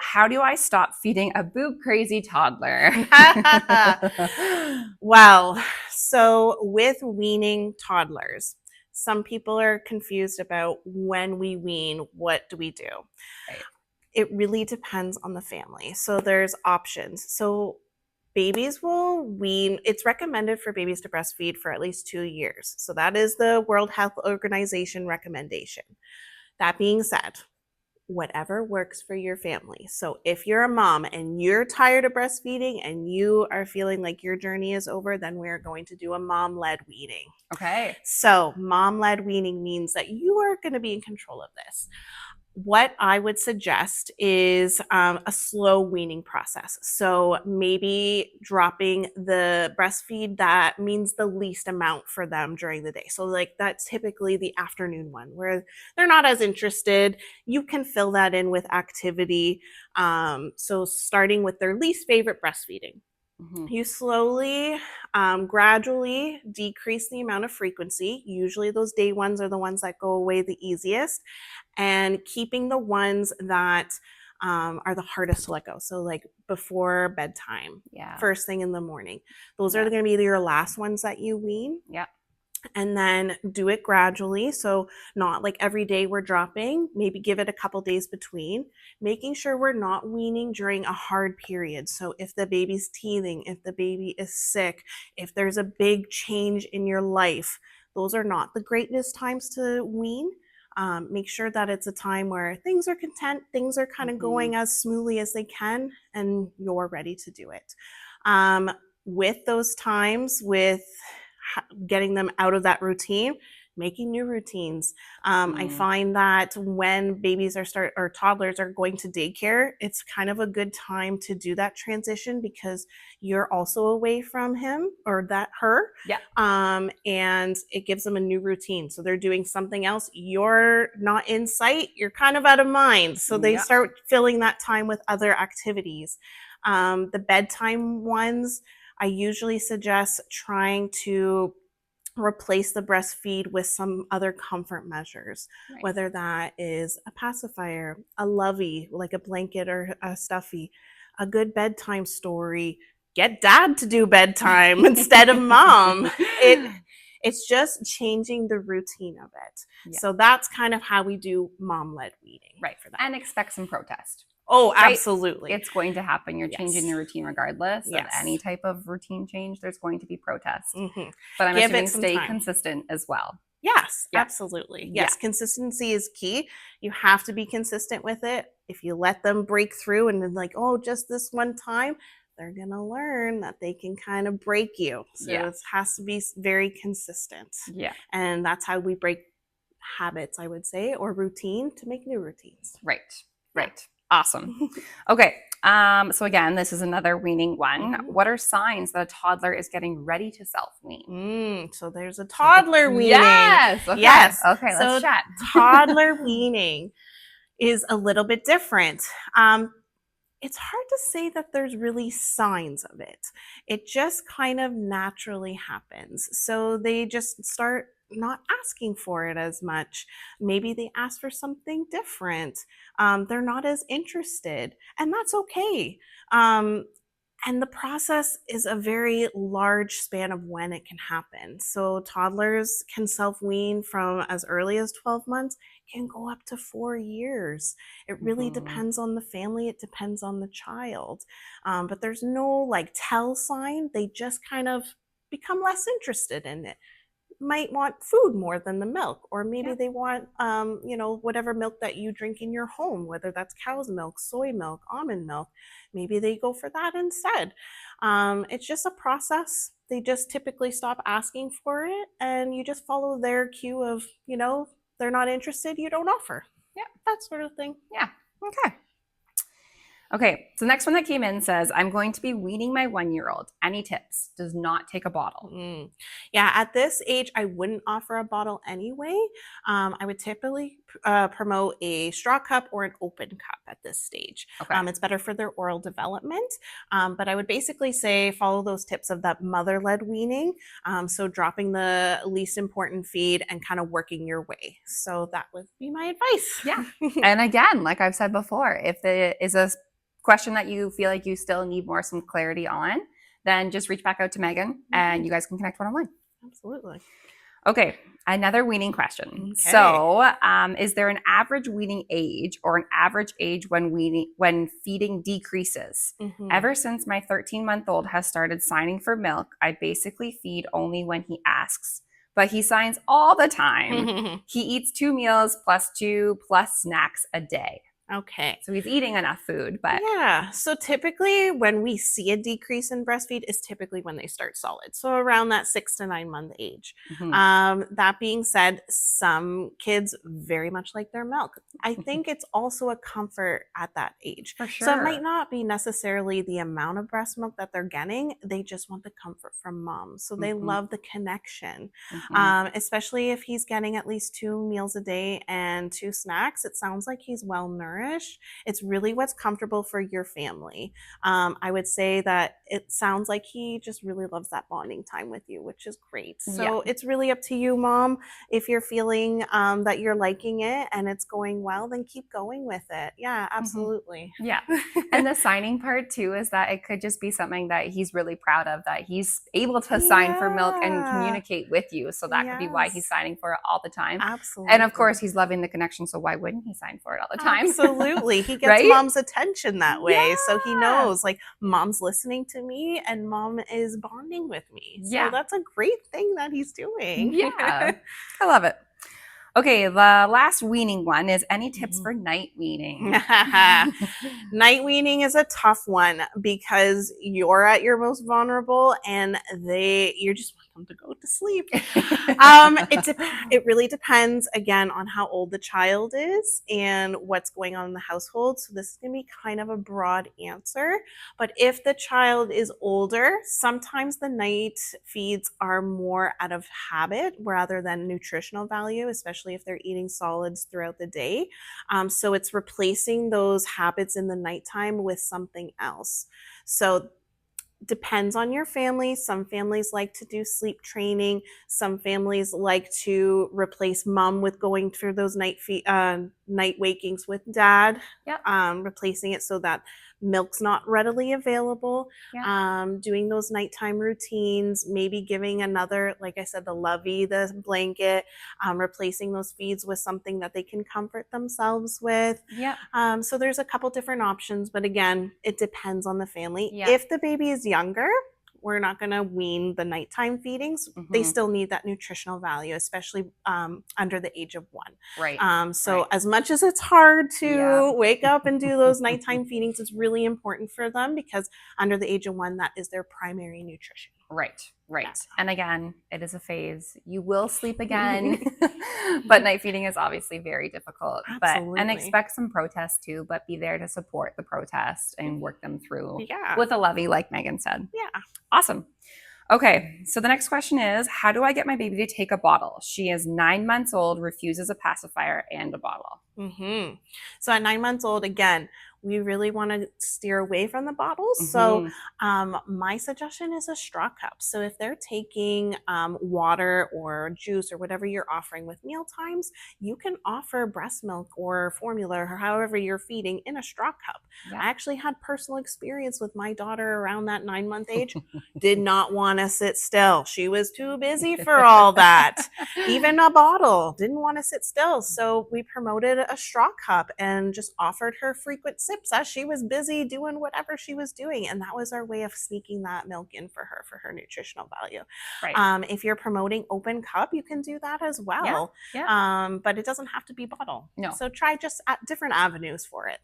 How do I stop feeding a boob crazy toddler? Well, so with weaning toddlers, some people are confused about when we wean, what do we do? Right. It really depends on the family. So there's options. So babies will wean, it's recommended for babies to breastfeed for at least 2 years. So that is the World Health Organization recommendation. That being said, whatever works for your family. So if you're a mom and you're tired of breastfeeding and you are feeling like your journey is over, then we're going to do a mom-led weaning. Okay. So mom-led weaning means that you are going to be in control of this. What I would suggest is a slow weaning process. So maybe dropping the breastfeed that means the least amount for them during the day. So like that's typically the afternoon one where they're not as interested. You can fill that in with activity. So starting with their least favorite breastfeeding. You slowly, gradually decrease the amount of frequency. Usually those day ones are the ones that go away the easiest, and keeping the ones that are the hardest to let go. So like before bedtime, first thing in the morning. Those are going to be your last ones that you wean. Yeah. And then do it gradually. So not like every day we're dropping, maybe give it a couple days between, making sure we're not weaning during a hard period. So if the baby's teething, if the baby is sick, if there's a big change in your life, those are not the greatest times to wean. Make sure that it's a time where things are content, things are kind of going as smoothly as they can, and you're ready to do it. With those times, with getting them out of that routine, making new routines. I find that when babies or toddlers are going to daycare, it's kind of a good time to do that transition because you're also away from him or her. Yeah. And it gives them a new routine. So they're doing something else. You're not in sight. You're kind of out of mind. So they start filling that time with other activities. The bedtime ones, I usually suggest trying to replace the breastfeed with some other comfort measures, whether that is a pacifier, a lovey, like a blanket or a stuffy, a good bedtime story. Get dad to do bedtime instead of mom. It's just changing the routine of it. Yeah. So that's kind of how we do mom-led weaning. Right. For that. And expect some protest. Oh, absolutely. Right? It's going to happen. You're changing the routine regardless of any type of routine change. There's going to be protest. But I'm assuming stay consistent as well. Yes, absolutely. Yes, consistency is key. You have to be consistent with it. If you let them break through and then like, oh, just this one time, they're going to learn that they can kind of break you. So it has to be very consistent. Yeah. And that's how we break habits, I would say, or routine to make new routines. Right. Right. Awesome. Okay. So again, this is another weaning one. What are signs that a toddler is getting ready to self-wean? So there's a toddler weaning. Yes. Okay. Yes. Okay. Let's chat. Toddler weaning is a little bit different. It's hard to say that there's really signs of it. It just kind of naturally happens. So they just start not asking for it as much. Maybe they ask for something different. They're not as interested, and that's okay. And the process is a very large span of when it can happen. So toddlers can self-wean from as early as 12 months, can go up to 4 years. It really depends on the family. It depends on the child. But there's no like tell sign. They just kind of become less interested in it. Might want food more than the milk, or maybe they want whatever milk that you drink in your home, whether that's cow's milk, soy milk, almond milk. Maybe they go for that instead. It's just a process. They just typically stop asking for it, and you just follow their cue of, they're not interested, you don't offer. Yeah, that sort of thing. Yeah. Okay. Okay, so the next one that came in says, I'm going to be weaning my 1-year-old. Any tips? Does not take a bottle. Yeah, at this age, I wouldn't offer a bottle anyway. I would typically promote a straw cup or an open cup at this stage. Okay. It's better for their oral development. But I would basically say follow those tips of that mother-led weaning. So dropping the least important feed and kind of working your way. So that would be my advice. Yeah. And again, like I've said before, if there is a question that you feel like you still need some clarity on, then just reach back out to Meghan and you guys can connect one-on-one. Absolutely. Okay, another weaning question. Okay. So, is there an average weaning age or an average age when feeding decreases? Ever since my 13-month-old has started signing for milk, I basically feed only when he asks, but he signs all the time. He eats 2 meals plus 2 plus snacks a day. Okay. So he's eating enough food, but yeah. So typically when we see a decrease in breastfeed is typically when they start solid. So around that 6 to 9 month age. That being said, some kids very much like their milk. I think it's also a comfort at that age. For sure. So it might not be necessarily the amount of breast milk that they're getting. They just want the comfort from mom. So they love the connection, especially if he's getting at least 2 meals a day and 2 snacks. It sounds like he's well nourished. It's really what's comfortable for your family. I would say that it sounds like he just really loves that bonding time with you, which is great. So it's really up to you, mom. If you're feeling that you're liking it and it's going well, then keep going with it. Yeah, absolutely. Yeah. And the signing part too is that it could just be something that he's really proud of, that he's able to sign for milk and communicate with you. So that could be why he's signing for it all the time. Absolutely. And of course, he's loving the connection. So why wouldn't he sign for it all the time? Absolutely. He gets mom's attention that way. So he knows like mom's listening to me and mom is bonding with me. So that's a great thing that he's doing. Yeah. I love it. Okay, the last weaning one is any tips for night weaning? Night weaning is a tough one because you're at your most vulnerable and you just want them to go to sleep. It really depends again on how old the child is and what's going on in the household. So this is going to be kind of a broad answer. But if the child is older, sometimes the night feeds are more out of habit rather than nutritional value, especially if they're eating solids throughout the day. So it's replacing those habits in the nighttime with something else. So depends on your family. Some families like to do sleep training. Some families like to replace mom with going through those night wakings with dad, replacing it so that milk's not readily available. Doing those nighttime routines, maybe giving another, like I said, the lovey, the blanket, replacing those feeds with something that they can comfort themselves with. So there's a couple different options, but again, it depends on the family. If the baby is younger, we're not going to wean the nighttime feedings. They still need that nutritional value, especially under the age of 1. So as much as it's hard to wake up and do those nighttime feedings, it's really important for them because under the age of 1, that is their primary nutrition. Right. And again, it is a phase. You will sleep again, but night feeding is obviously very difficult. And expect some protests too, but be there to support the protest and work them through with a lovey, like Meghan said. Awesome. Okay, so the next question is, how do I get my baby to take a bottle? She is 9 months old, refuses a pacifier and a bottle. So at 9 months old, again, we really want to steer away from the bottles. So my suggestion is a straw cup. So if they're taking water or juice or whatever you're offering with meal times, you can offer breast milk or formula or however you're feeding in a straw cup. I actually had personal experience with my daughter around that 9 month age. Did not want to sit still. She was too busy for all that. Even a bottle, didn't want to sit still. So we promoted a straw cup and just offered her frequent sips as she was busy doing whatever she was doing. And that was our way of sneaking that milk in for her nutritional value. If you're promoting open cup, you can do that as well. But it doesn't have to be bottle. So try just different avenues for it.